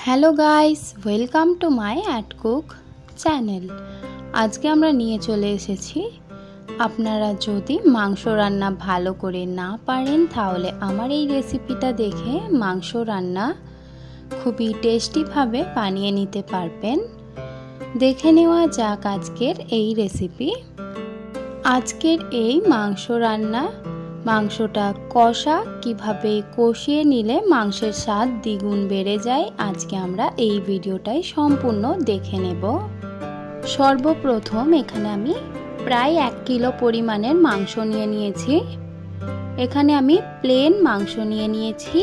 Hello guys, welcome to my at cook channel. আজকে আমরা নিয়ে চলে এসেছি, আপনারা যদি মাংস রান্না ভালো করে না পারেন তাহলে আমার এই রেসিপিটা দেখে মাংস রান্না খুবই টেস্টিভাবে বানিয়ে নিতে পারবেন। দেখে নেওয়া যাক আজকের এই রেসিপি। আজকের এই মাংস রান্না, মাংসটা কষা কিভাবে কষিয়ে নিলে মাংসের স্বাদ দ্বিগুণ বেড়ে যায়, আজকে আমরা এই ভিডিওটাই সম্পূর্ণ দেখে নেব। সর্বপ্রথম এখানে আমি প্রায় 1 কিলো পরিমাণের মাংস নিয়ে নিয়েছি। এখানে আমি প্লেন মাংস নিয়ে নিয়েছি।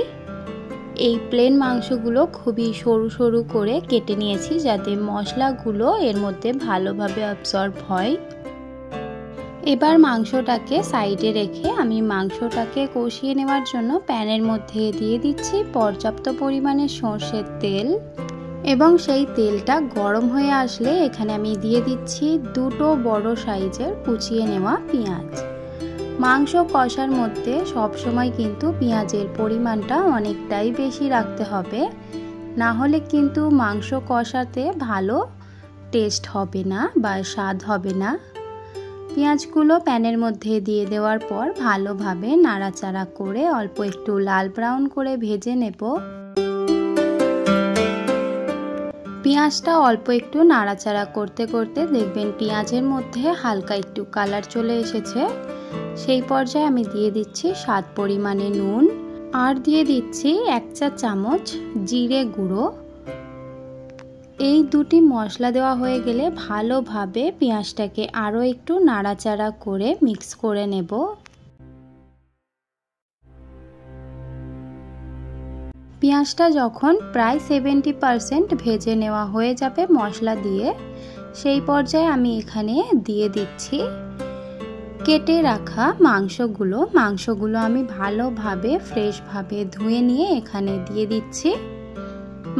এই প্লেন মাংসগুলো খুবই সরু সরু করে কেটে নিয়েছি যাতে মশলাগুলো এর মধ্যে ভালোভাবে অ্যাবসর্ব হয়। এবার মাংসটাকে সাইডে রেখে আমি মাংসটাকে কষিয়ে নেওয়ার জন্য প্যানের মধ্যে দিয়ে দিচ্ছি পর্যাপ্ত পরিমাণে সরষের তেল, এবং সেই তেলটা গরম হয়ে আসলে এখানে আমি দিয়ে দিচ্ছি 2টো বড় সাইজের কুচিয়ে নেওয়া পেঁয়াজ। মাংস কষার মধ্যে সবসময় কিন্তু পেঁয়াজের পরিমাণটা অনেকটাই বেশি রাখতে হবে, না হলে কিন্তু মাংস কষাতে ভালো টেস্ট হবে না বা স্বাদ হবে না। পেঁয়াজগুলো প্যানের মধ্যে দিয়ে দেওয়ার পর ভালোভাবে নাড়াচাড়া করে অল্প একটু লাল ব্রাউন করে ভেজে নেব। পেঁয়াজটা অল্প একটু নাড়াচাড়া করতে করতে দেখবেন পেঁয়াজের মধ্যে হালকা একটু কালার চলে এসেছে। সেই পর্যায়ে আমি দিয়ে দিচ্ছি স্বাদ পরিমাণে নুন, আর দিয়ে দিচ্ছি 1 চা চামচ জিরে গুঁড়ো। এই দুটি মশলা দেওয়া হয়ে গেলে ভালোভাবে পেঁয়াজটাকে আরও একটু নাড়াচাড়া করে মিক্স করে নেব। পেঁয়াজটা যখন প্রায় 70% ভেজে নেওয়া হয়ে যাবে মশলা দিয়ে, সেই পর্যায়ে আমি এখানে দিয়ে দিচ্ছি কেটে রাখা মাংসগুলো আমি ভালোভাবে ফ্রেশভাবে ধুয়ে নিয়ে এখানে দিয়ে দিচ্ছি।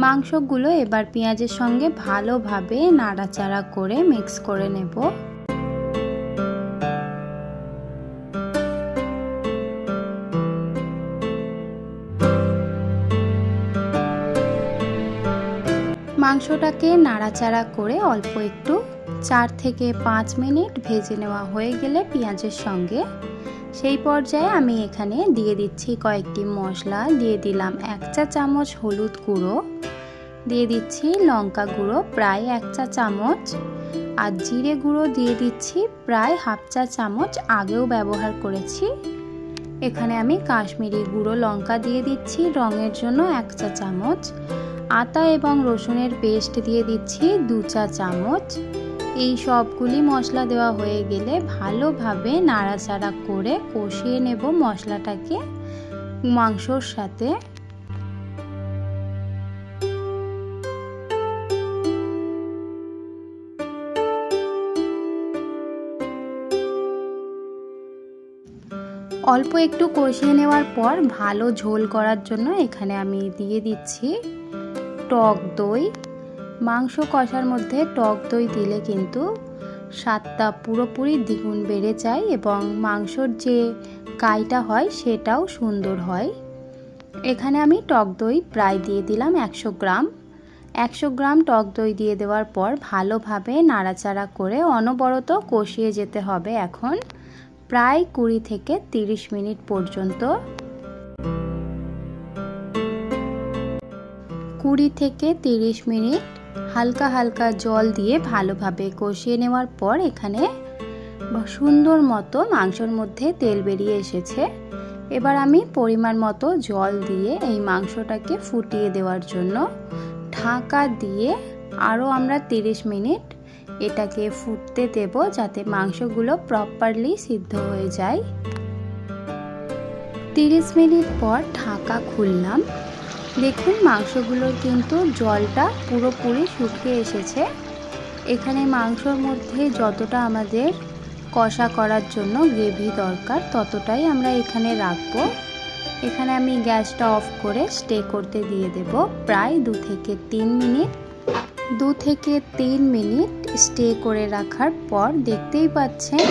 মাংসগুলো এবার পেঁয়াজের সঙ্গে ভালোভাবে নাড়াচাড়া করে মিক্স করে নেব। মাংসটাকে নাড়াচাড়া করে অল্প একটু 4 থেকে 5 মিনিট ভেজে নেওয়া হয়ে গেলে পেঁয়াজের সঙ্গে, সেই পর্যায়ে আমি এখানে দিয়ে দিচ্ছি কয়েকটি মশলা। দিয়ে দিলাম 1 চা চামচ হলুদ গুঁড়ো, দিয়ে দিচ্ছি লঙ্কা গুঁড়ো প্রায় 1 চা চামচ, আর জিরে গুঁড়ো দিয়ে দিচ্ছি প্রায় ½ চা চামচ, আগেও ব্যবহার করেছি। এখানে আমি কাশ্মীরি গুঁড়ো লঙ্কা দিয়ে দিচ্ছি রঙের জন্য 1 চা চামচ, আদা এবং রসুনের পেস্ট দিয়ে দিচ্ছি 2 চা চামচ। এই সবগুলি মশলা দেওয়া হয়ে গেলে ভালোভাবে নাড়াচাড়া করে কষিয়ে নেব মশলাটাকে মাংসর সাথে। অল্প একটু কষিয়ে নেওয়ার পর ভালো ঝোল করার জন্য এখানে আমি দিয়ে দিচ্ছি টক দই। মাংস কষার মধ্যে টক দই দিলে কিন্তু স্বাদটা পুরোপুরি দ্বিগুণ বেড়ে যায় এবং মাংসর যে কাইটা হয় সেটাও সুন্দর হয়। এখানে আমি টক দই প্রায় দিয়ে দিলাম 100 গ্রাম টক দই দিয়ে দেওয়ার পর ভালোভাবে নাড়াচাড়া করে অনবরত কষিয়ে যেতে হবে এখন প্রায় 20 থেকে 30 মিনিট পর্যন্ত। 20 থেকে 30 মিনিট হালকা হালকা জল দিয়ে ভালোভাবে কষিয়ে নেওয়ার পর এখানে সুন্দর মতো মাংসর মধ্যে তেল বেরিয়ে এসেছে। এবার আমি পরিমাণ মতো জল দিয়ে এই মাংসটাকে ফুটিয়ে দেওয়ার জন্য ঢাকা দিয়ে আরও আমরা 30 মিনিট এটাকে ফুটতে দেব যাতে মাংসগুলো প্রপারলি সিদ্ধ হয়ে যায়। 30 মিনিট পর ঢাকা খুললাম। দেখুন মাংসগুলোর কিন্তু জলটা পুরোপুরি শুকিয়ে এসেছে। এখানে মাংসর মধ্যে যতটা আমাদের কষা করার জন্য গ্রেভি দরকার ততটাই আমরা এখানে রাখবো। এখানে আমি গ্যাসটা অফ করে স্টে করতে দিয়ে দেব প্রায় 2 থেকে 3 মিনিট। 2 থেকে 3 মিনিট স্টে করে রাখার পর দেখতেই পাচ্ছেন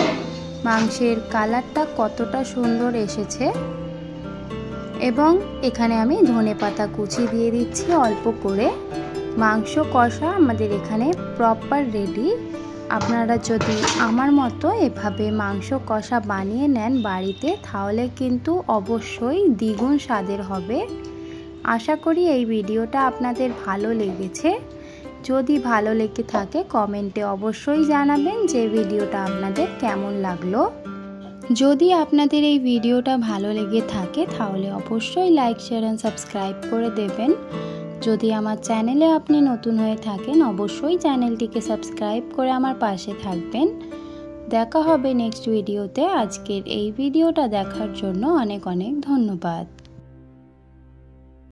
মাংসের কালারটা কতটা সুন্দর এসেছে, এবং এখানে আমি ধনেপাতা কুচি দিয়ে দিচ্ছি অল্প করে। মাংস কষা আমাদের এখানে প্রপার রেডি। আপনারা যদি আমার মতো এভাবে মাংস কষা বানিয়ে নেন বাড়িতে, তাহলে কিন্তু অবশ্যই দ্বিগুণ স্বাদের হবে। আশা করি এই ভিডিওটা আপনাদের ভালো লেগেছে। যদি ভালো লেগে থাকে কমেন্টে অবশ্যই জানাবেন যে ভিডিওটা আপনাদের কেমন লাগলো। যদি আপনাদের এই ভিডিওটা ভালো লেগে থাকে তাহলে অবশ্যই লাইক, শেয়ার এন্ড সাবস্ক্রাইব করে দেবেন। যদি আমার চ্যানেলে আপনি নতুন হয়ে থাকেন অবশ্যই চ্যানেলটিকে সাবস্ক্রাইব করে আমার পাশে থাকবেন। দেখা হবে নেক্সট ভিডিওতে। আজকের এই ভিডিওটা দেখার জন্য অনেক অনেক ধন্যবাদ।